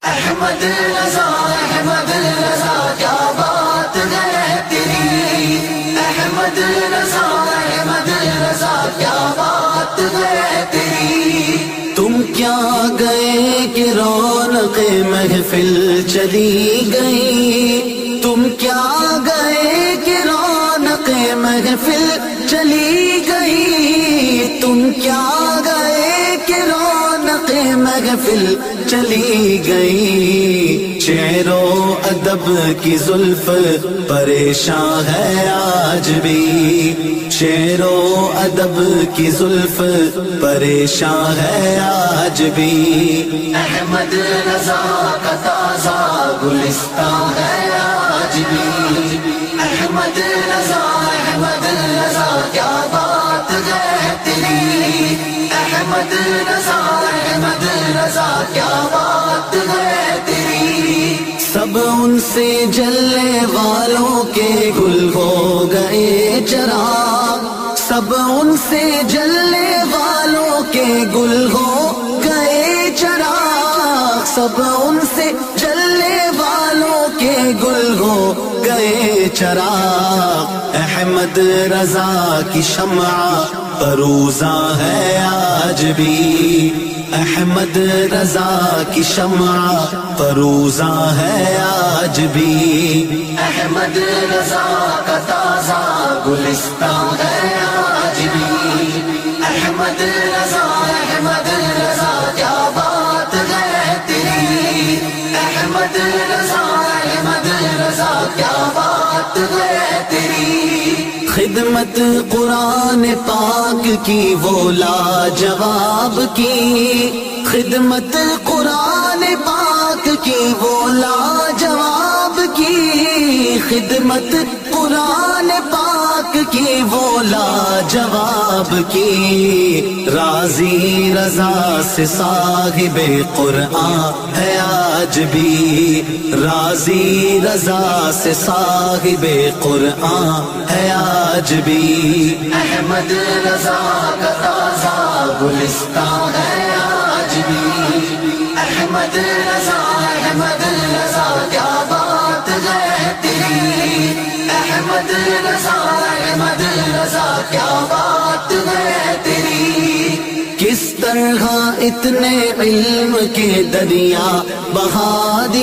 احمد رضا کیا بات ہے تیری، احمد رضا کیا بات ہے تیری۔ تم کیا گئے کہ رونق محفل چلی گئی، تم کیا گئے کہ رونق محفل چلی گئی، تم کیا گئے کہ رونق محفل چلی گئی۔ شعر و ادب کی زلف پریشان ہے آج بھی، شعر و ادب کی زلف پریشان ہے آج بھی۔ احمد رضا کا تازہ گلستان ہے آج بھی، احمد رضا کیا بات ہے تیری، احمد رضا کیا بات ہے تیری۔ سب ان سے جلنے والوں کے گل ہو گئے چراغ، سب ان سے جلنے والوں کے گل ہو گئے چراغ، سب ان سے جلنے والوں کے گل ہو گئے چراغ۔ احمد رضا کی شمع پروزاں ہے آج بھی، احمد رضا کی شمع پروزاں ہے آج بھی۔ احمد رضا کا تازہ گلستان ہے آج بھی، احمد رضا کیا بات ہے تیری، احمد رضا کیا بات ہے تیری۔ خدمت قرآن پاک کی وہ لاجواب کی، خدمت قرآن پاک کی وہ لاجواب کی، خدمت قرآن پاک کی وہ لاجواب کی۔ راضی رضا سے صاحب قرآن ہے آج بھی، راضی رضا سے صاحب قرآن ہے آج بھی۔ احمد رضا کا تازہ گلستان ہے آج بھی، احمد رضا کیا بات ہے تیری، احمد رضا کیا بات ہے تیری۔ کس طرح اتنے علم کے دریا بہا